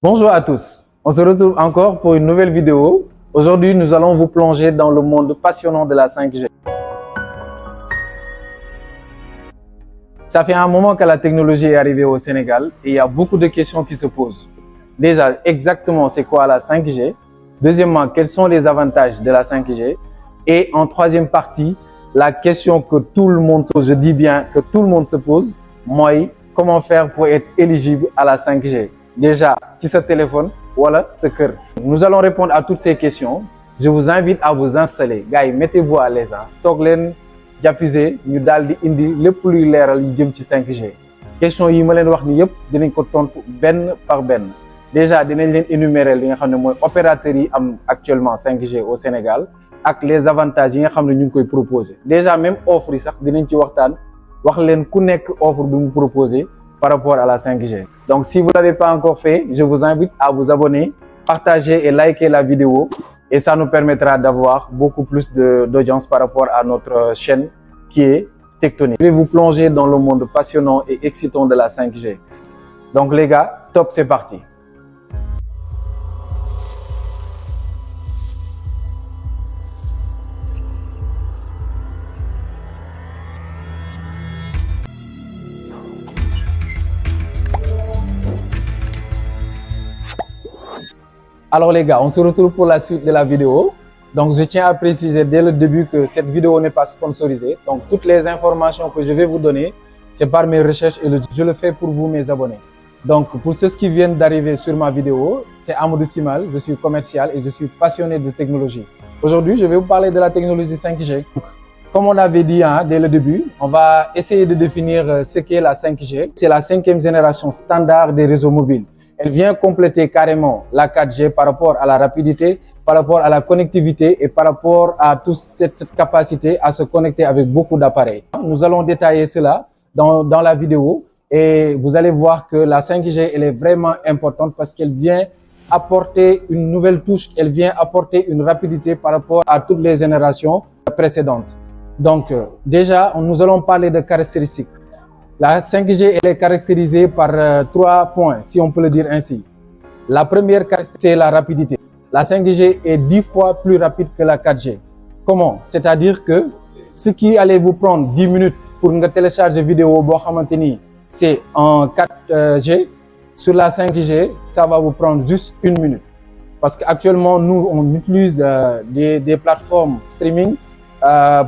Bonjour à tous, on se retrouve encore pour une nouvelle vidéo. Aujourd'hui, nous allons vous plonger dans le monde passionnant de la 5G. Ça fait un moment que la technologie est arrivée au Sénégal et il y a beaucoup de questions qui se posent. Déjà, exactement c'est quoi la 5G? Deuxièmement, quels sont les avantages de la 5G? Et en troisième partie, la question que tout le monde se pose, je dis bien que tout le monde se pose, moi, comment faire pour être éligible à la 5G? Déjà, sur ce téléphone, voilà ce cœur. Nous allons répondre à toutes ces questions. Je vous invite à vous installer. Gars, mettez-vous à l'aise. Toog leen jàppise ñu daal di indi lépp luy leeral yu jëm ci 5G. Question yi ma leen wax ni yëpp dinañ ko tontu benn par benn. Déjà, dinañ leen énumérer li nga xam ne mooy opérateurs yi am actuellement 5G au Sénégal ak les avantages yi nga xam ne ñu ngi koy proposer. Déjà, même offre yi sax dinañ ci waxtaan wax leen ku nekk offre bi mu proposer par rapport à la 5G. Donc, si vous ne l'avez pas encore fait, je vous invite à vous abonner, partager et liker la vidéo et ça nous permettra d'avoir beaucoup plus d'audience par rapport à notre chaîne qui est Tectonic. Je vais vous plonger dans le monde passionnant et excitant de la 5G. Donc les gars, top, c'est parti. Alors les gars, on se retrouve pour la suite de la vidéo. Donc je tiens à préciser dès le début que cette vidéo n'est pas sponsorisée. Donc toutes les informations que je vais vous donner, c'est par mes recherches et je le fais pour vous mes abonnés. Donc pour ceux qui viennent d'arriver sur ma vidéo, c'est Amadou Simal, je suis commercial et je suis passionné de technologie. Aujourd'hui, je vais vous parler de la technologie 5G. Donc, comme on avait dit dès le début, on va essayer de définir ce qu'est la 5G. C'est la 5e génération standard des réseaux mobiles. Elle vient compléter carrément la 4G par rapport à la rapidité, par rapport à la connectivité et par rapport à toute cette capacité à se connecter avec beaucoup d'appareils. Nous allons détailler cela dans la vidéo et vous allez voir que la 5G, elle est vraiment importante parce qu'elle vient apporter une nouvelle touche, elle vient apporter une rapidité par rapport à toutes les générations précédentes. Donc déjà, nous allons parler de caractéristiques. La 5G, elle est caractérisée par 3 points, si on peut le dire ainsi. La première caractéristique, c'est la rapidité. La 5G est 10 fois plus rapide que la 4G. Comment? C'est-à-dire que ce qui allait vous prendre 10 minutes pour télécharger une vidéo, c'est en 4G. Sur la 5G, ça va vous prendre juste 1 minute. Parce qu'actuellement, nous, on utilise des plateformes streaming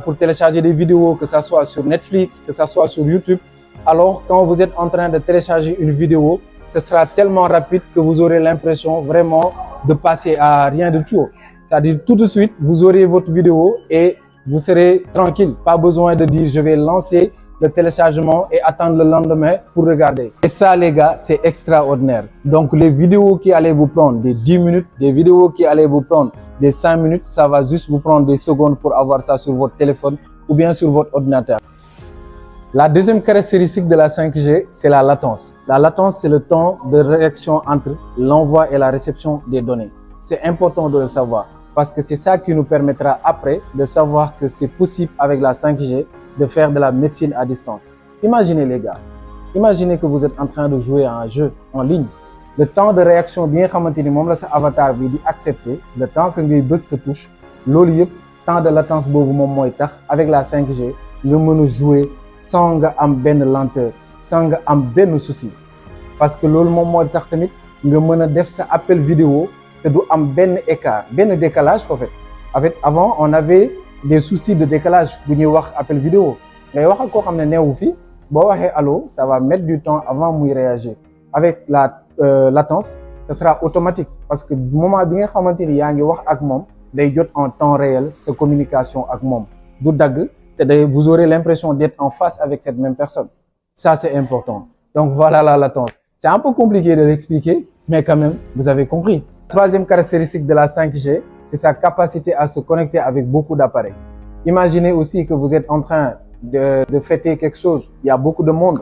pour télécharger des vidéos, que ce soit sur Netflix, que ce soit sur YouTube. Alors, quand vous êtes en train de télécharger une vidéo, ce sera tellement rapide que vous aurez l'impression vraiment de passer à rien de tout. C'est-à-dire tout de suite, vous aurez votre vidéo et vous serez tranquille. Pas besoin de dire je vais lancer le téléchargement et attendre le lendemain pour regarder. Et ça, les gars, c'est extraordinaire. Donc, les vidéos qui allaient vous prendre des 10 minutes, des vidéos qui allaient vous prendre des 5 minutes, ça va juste vous prendre des secondes pour avoir ça sur votre téléphone ou bien sur votre ordinateur. La deuxième caractéristique de la 5G, c'est la latence. La latence, c'est le temps de réaction entre l'envoi et la réception des données. C'est important de le savoir parce que c'est ça qui nous permettra après de savoir que c'est possible avec la 5G de faire de la médecine à distance. Imaginez les gars, imaginez que vous êtes en train de jouer à un jeu en ligne. Le temps de réaction bien xamanteni mom la sa avatar bi di accepter, le temps que ngay beus sa touche, lolu yep temps de latence bobu mom moy tax avec la 5G, nga mëna jouer sans nga am benn lenteur, sans nga am benn souci. Parce que loolu moom mooy tax tamit nga mën a def sa appel vidéo te du am benn écart, benn décalage en fait. Avant, on avait des soucis de décalage bu ñuy wax appel vidéo. ngay wax ak koo xam ne neewu fi boo waxee allo, ça va mettre du temps avant muy réagir. Avec la latence, ce sera automatique parce que moment bi nga xamante ni yaa ngi wax ak moom day jot en temps réel sa communication ak moom du dagg. Vous aurez l'impression d'être en face avec cette même personne. Ça, c'est important. Donc, voilà la latence. C'est un peu compliqué de l'expliquer, mais quand même, vous avez compris. Troisième caractéristique de la 5G, c'est sa capacité à se connecter avec beaucoup d'appareils. Imaginez aussi que vous êtes en train de fêter quelque chose. Il y a beaucoup de monde.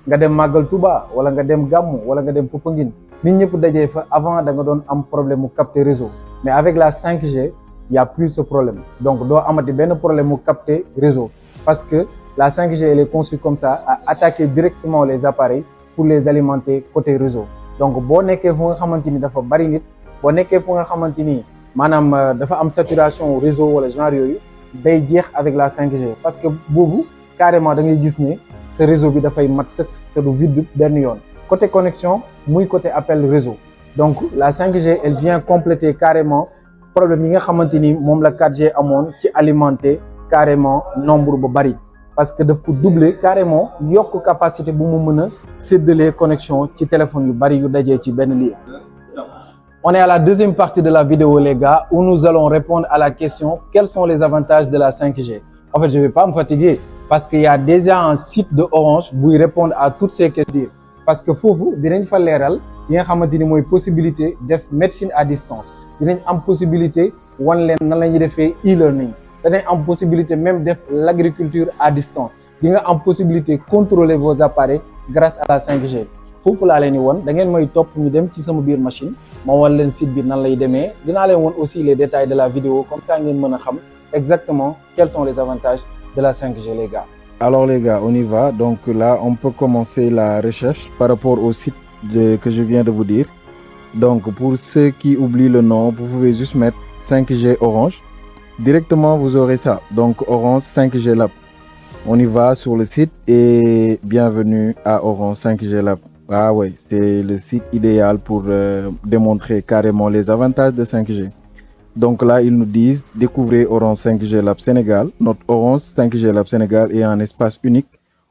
Nga dem Magal Touba, wala nga dem Gamou, wala nga dem Popenguine. Nit ñëpp dajé fa avant da nga doon am problème mu capter réseau. Mais avec la 5G, il n'y a plus ce problème. Donc, doit amati ben problème pour capter réseau. Parce que la 5G, elle est conçue comme ça, à attaquer directement les appareils pour les alimenter côté réseau. donc boo nekkee fu nga xamante ni dafa bari nit boo nekkee fu nga xamante ni maanaam dafa am saturation réseau wala genre yooyu day jeex avec la 5G parce que boobu carrément da ngay gis ne ce réseau bi dafay mat sëkk te du vide benn yoon côté connexion muy côté appel réseau donc la 5G elle vient compléter carrément problème yi nga xamante ni moom la 4G amoon ci alimenter carrément nombre bu bari parce que daf ko doubler carrément yokk capacité bu mu mën a séddalee connexion ci téléphone yu bari yu dajee ci benn lii. On est à la deuxième partie de la vidéo les gars où nous allons répondre à la question quels sont les avantages de la 5G. En fait je vais pas me fatiguer parce qu'il y a déjà un site de Orange buy répondre à toutes ces questions parce que foofu dinañ fa leeral yi nga xamante ni mooy possibilité def médecine à distance dinañ am possibilité wan leen nan la ñuy defee e-learning danañ am possibilité même def l'agriculture à distance di nga am possibilité contrôler vos appareils grâce à la 5G foofu laa leen di won da ngeen may topp ñu dem ci sama biir machine ma wan leen site bi nan lay demee dinaa leen won aussi les détails de la vidéo comme ça ngeen mën a xam exactement quels sont les avantages de la 5G les gars. Alors les gars, on y va. Donc là, on peut commencer la recherche par rapport au site que je viens de vous dire. Donc pour ceux qui oublient le nom, vous pouvez juste mettre 5G Orange. Directement, vous aurez ça. Donc Orange 5G Lab. On y va sur le site et bienvenue à Orange 5G Lab. Ah ouais, c'est le site idéal pour démontrer carrément les avantages de 5G. Donc là, ils nous disent découvrez Orange 5G Lab Sénégal. Notre Orange 5G Lab Sénégal est un espace unique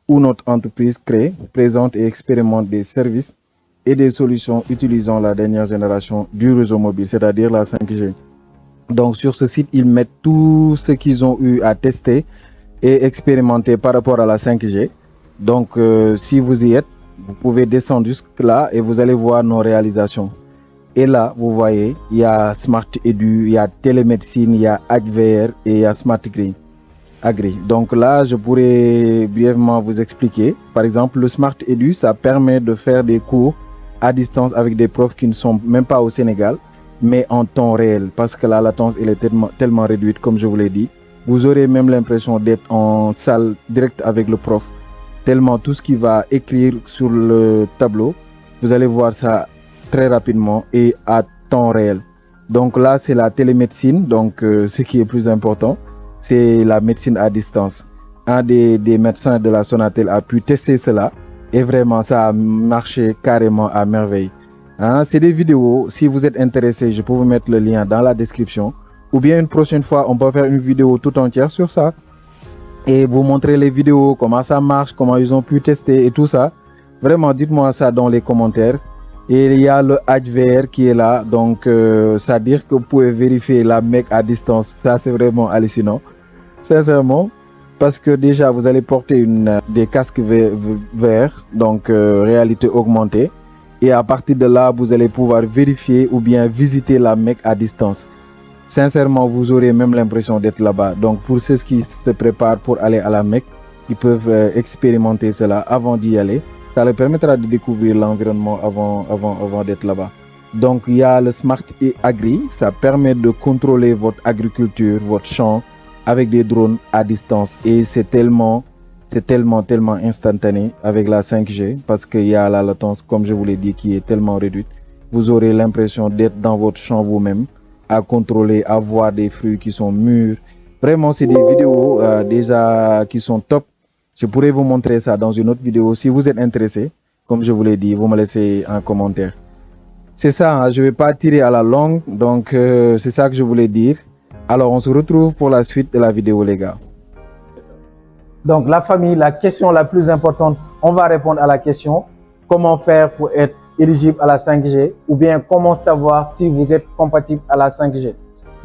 où notre entreprise crée, présente et expérimente des services et des solutions utilisant la dernière génération du réseau mobile, c'est-à-dire la 5G. Donc sur ce site, ils mettent tout ce qu'ils ont eu à tester et expérimenter par rapport à la 5G. Donc si vous y êtes, vous pouvez descendre jusque là et vous allez voir nos réalisations. Et là, vous voyez, il y a Smart Edu, il y a télémédecine, il y a HVR et il y a Smart Agri. Donc là, je pourrais brièvement vous expliquer. Par exemple, le Smart Edu, ça permet de faire des cours à distance avec des profs qui ne sont même pas au Sénégal, mais en temps réel, parce que la latence elle est tellement réduite, comme je vous l'ai dit. Vous aurez même l'impression d'être en salle directe avec le prof, tellement tout ce qu'il va écrire sur le tableau, vous allez voir ça très rapidement et à temps réel. Donc là, c'est la télémédecine. Donc ce qui est plus important, c'est la médecine à distance. Un des médecins de la Sonatel a pu tester cela et vraiment, ça a marché carrément à merveille. Hein, c'est des vidéos. Si vous êtes intéressé, je peux vous mettre le lien dans la description. Ou bien une prochaine fois, on peut faire une vidéo tout entière sur ça et vous montrer les vidéos, comment ça marche, comment ils ont pu tester et tout ça. Vraiment, dites-moi ça dans les commentaires. Et il y a le HVR qui est là, donc c'est-à-dire que vous pouvez vérifier la mec à distance. Ça, c'est vraiment hallucinant, sincèrement, parce que déjà, vous allez porter des casques VR, donc réalité augmentée. Et à partir de là, vous allez pouvoir vérifier ou bien visiter la mec à distance. Sincèrement, vous aurez même l'impression d'être là-bas. Donc, pour ceux qui se préparent pour aller à la Mecque, ils peuvent expérimenter cela avant d'y aller. Ça leur permettra de découvrir l'environnement avant d'être là-bas. Donc, il y a le Smart Agri. Ça permet de contrôler votre agriculture, votre champ avec des drones à distance. Et c'est tellement instantané avec la 5G parce qu'il y a la latence, comme je vous l'ai dit, qui est tellement réduite. Vous aurez l'impression d'être dans votre champ vous-même, à contrôler, à voir des fruits qui sont mûrs. Vraiment, c'est des vidéos déjà qui sont top. Je pourrais vous montrer ça dans une autre vidéo. Si vous êtes intéressé, comme je vous l'ai dit, vous me laissez un commentaire. C'est ça, hein, je ne vais pas tirer à la longue. Donc, c'est ça que je voulais dire. Alors, on se retrouve pour la suite de la vidéo, les gars. Donc, la famille, la question la plus importante, on va répondre à la question comment faire pour être éligible à la 5G ou bien comment savoir si vous êtes compatible à la 5G.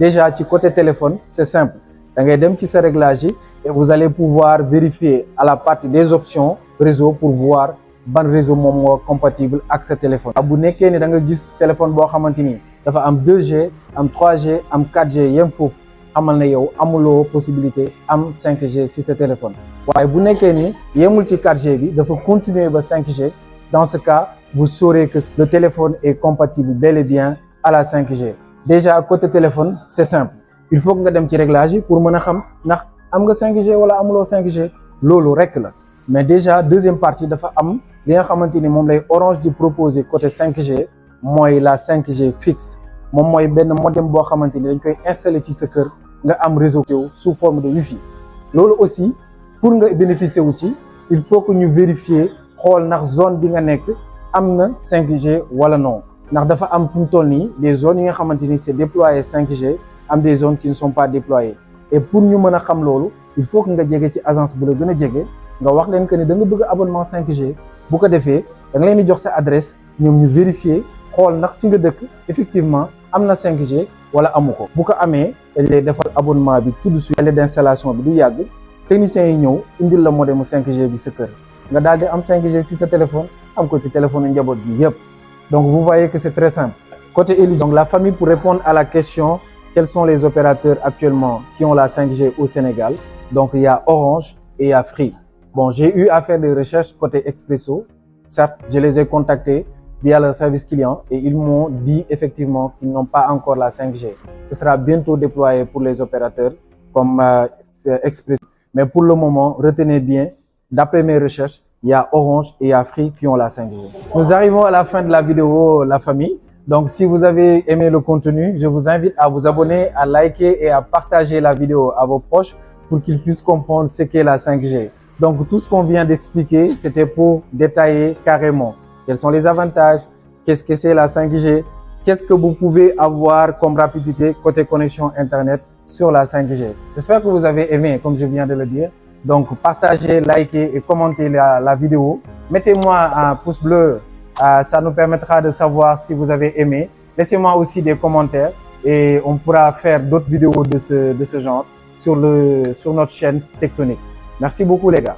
Déjà, du côté téléphone, c'est simple. Vous allez aller dans ces réglages et vous allez pouvoir vérifier à la partie des options réseau pour voir ban réseau est compatible avec ce téléphone. Si vous avez un téléphone qui a 2G, 3G, 4G, yem fofu amal na yow amulo possibilité am 5G sur ce téléphone. Waye bu nekké ni yemul ci 4G bi dafa continuer ba 5G. Dans ce cas, vous saurez que le téléphone est compatible bel et bien à la 5G. Déjà côté téléphone, c'est simple. Il faut que nga dem ci réglage pour mëna xam ndax am nga 5G wala amulo 5G. Lolu rek la. mais déjà deuxième partie dafa am li nga xamante ni moom lay Orange di proposer côté 5G mooy la 5G fixe moom mooy benn modem boo xamante ni dañ koy installer ci sa kër nga am réseau sous forme de Wi-Fi loolu aussi pour nga bénéficier wu ci il faut que ñu vérifier xool ndax zone bi nga nekk am na 5G wala non ndax dafa am fu mu toll nii des zones yi nga xamante ni c'est déployé 5G am des zones qui ne sont pas déployées et pour ñu mën a xam loolu il faut que nga jege ci agence bu la gën a jege nga wax leen que ni da nga bëgg abonnement 5G bu ko defee da nga leen di jox sa adresse ñoom ñu vérifier xool ndax fi nga dëkk effectivement am na 5G wala amu ko bu ko amee dañ lay defal abonnement bi tout de suite délai d'installation bi du yàgg techniciens yi ñëw indil la modem 5G bi sa kër nga daal di am 5G ci sa téléphone am ko ci téléphone njaboot bi yëpp donc vous voyez que c'est très simple côté éligibilité donc la famille pour répondre à la question quels sont les opérateurs actuellement qui ont la 5G au Sénégal donc il y a Orange et il y a Free bon j'ai eu à faire des recherches côté Expresso certes je les ai contactés via leur service client et ils m'ont dit effectivement qu'ils n'ont pas encore la 5G ce sera bientôt déployé pour les opérateurs comme Expresso mais pour le moment retenez bien d'après mes recherches il y a Orange et il y a Free qui ont la 5G. Nous arrivons à la fin de la vidéo, la famille. Donc, si vous avez aimé le contenu, je vous invite à vous abonner, à liker et à partager la vidéo à vos proches pour qu'ils puissent comprendre ce qu'est la 5G. Donc, tout ce qu'on vient d'expliquer, c'était pour détailler carrément quels sont les avantages, qu'est-ce que c'est la 5G, qu'est-ce que vous pouvez avoir comme rapidité côté connexion Internet sur la 5G. J'espère que vous avez aimé, comme je viens de le dire. Donc, partagez, likez et commentez la vidéo. Mettez-moi un pouce bleu, ça nous permettra de savoir si vous avez aimé. Laissez-moi aussi des commentaires et on pourra faire d'autres vidéos de ce genre sur notre chaîne Tectonic. Merci beaucoup les gars.